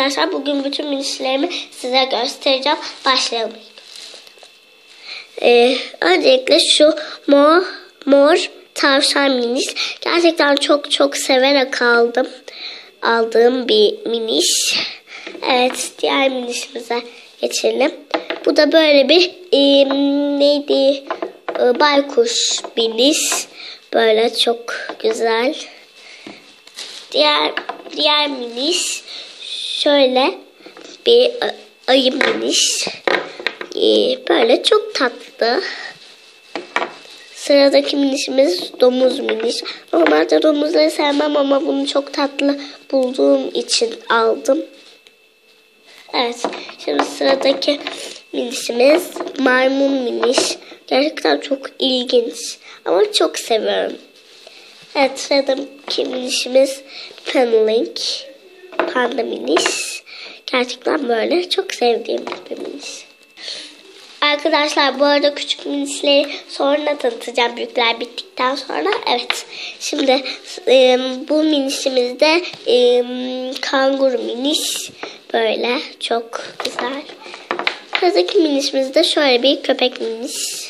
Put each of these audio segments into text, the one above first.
arkadaşlar, bugün bütün minişlerimi size göstereceğim. Başlayalım. Öncelikle şu mor tavşan miniş. Gerçekten çok severek aldığım bir miniş. Evet, diğer minişimize geçelim. Bu da böyle bir baykuş miniş. Böyle çok güzel. Diğer miniş şöyle bir ayı miniş. Böyle çok tatlı. Sıradaki minişimiz domuz miniş. Normalde domuzları sevmem ama bunu çok tatlı bulduğum için aldım. Evet, şimdi sıradaki minişimiz maymun miniş. Gerçekten çok ilginç ama çok seviyorum. Evet, sıradaki minişimiz panda miniş. Gerçekten böyle çok sevdiğim bir miniş. Arkadaşlar, bu arada küçük minişleri sonra tanıtacağım, büyükler bittikten sonra. Evet, şimdi bu minişimizde kanguru miniş. Böyle çok güzel. Sıradaki minişimizde şöyle bir köpek miniş.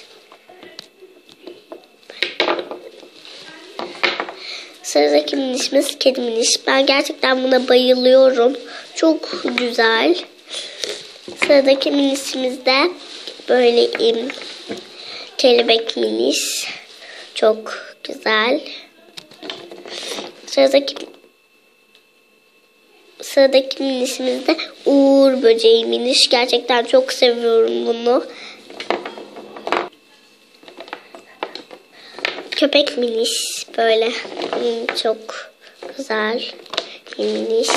Sıradaki minişimiz kedi miniş. Ben gerçekten buna bayılıyorum. Çok güzel. Sıradaki minişimizde böyle kelebek miniş. Çok güzel. Sıradaki minişimizde uğur böceği miniş. Gerçekten çok seviyorum bunu. Köpek miniş. Böyle çok güzel bir miniş.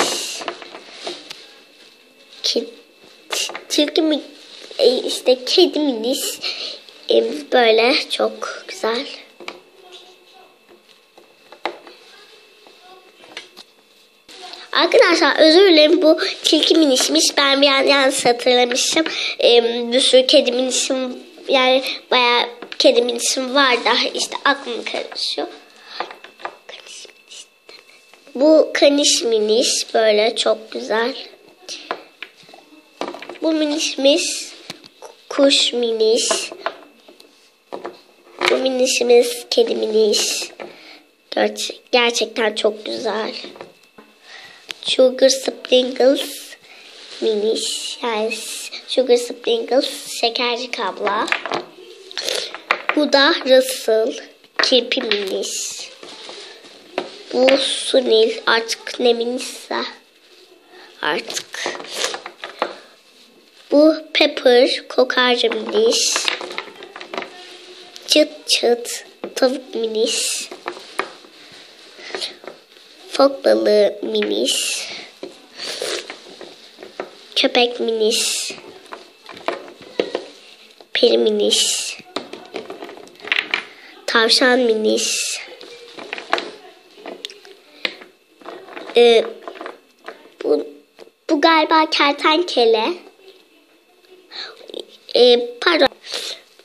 Kedi miniş. Böyle çok güzel. Arkadaşlar, özür dilerim, bu tilki minişmiş. Ben bir an yanlış hatırlamışım. Bir sürü kedi minişim, yani bayağı kedi minişim var da işte aklım karışıyor. Bu kaniş miniş, böyle çok güzel. Bu minişimiz kuş miniş. Bu minişimiz kedi miniş. Gerçekten çok güzel. Sugar Sprinkles miniş. Yani Sugar Sprinkles şekercik abla. Bu da Russell kirpi miniş. Bu Sunil, artık ne minişse artık. Bu Pepper kokarca miniş. Çıt tavuk miniş. Fok balığı miniş. Köpek miniş. Peri miniş. Tavşan miniş. Bu galiba kertenkele.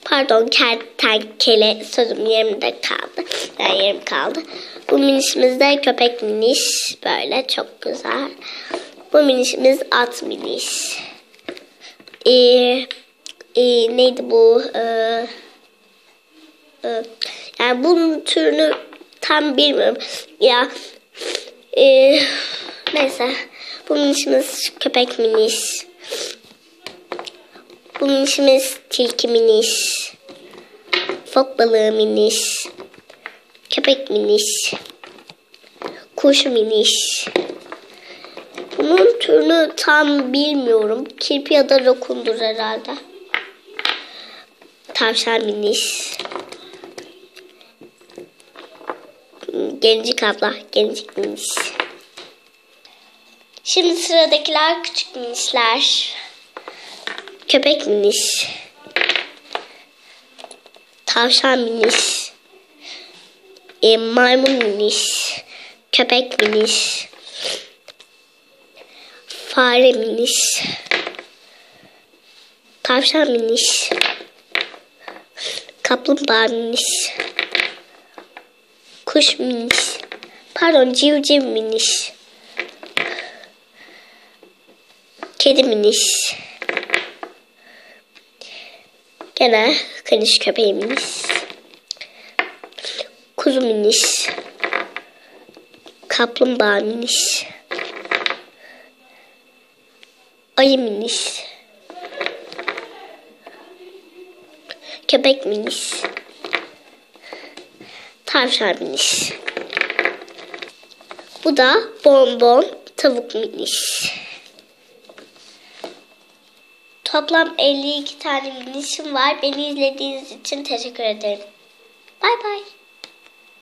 Pardon, kertenkele, sözüm yerimde kaldı. Yerim kaldı. Bu minişimiz de köpek miniş. Böyle çok güzel. Bu minişimiz at miniş. Neydi bu? Yani bunun türünü tam bilmiyorum. Ya neyse. Bu minişimiz köpek miniş. Bu minişimiz tilki miniş. Fok balığı miniş. Köpek miniş. Kuş miniş. Bunun türünü tam bilmiyorum. Kirpi ya da rakundur herhalde. Tavşan miniş. Gencik abla. Gencik miniş. Şimdi sıradakiler küçük minişler. Köpek miniş. Tavşan miniş. Maymun miniş. Köpek miniş. Fare miniş. Tavşan miniş. Kaplumbağa miniş. Kuş miniş. Pardon, civciv miniş. Kedi miniş. Gene kaniş köpeği miniş. Kuzu miniş. Kaplumbağa miniş. Ayı miniş. Köpek miniş. Tavşan miniş. Bu da bonbon tavuk miniş. Toplam 52 tane minişim var. Beni izlediğiniz için teşekkür ederim. Bay bay.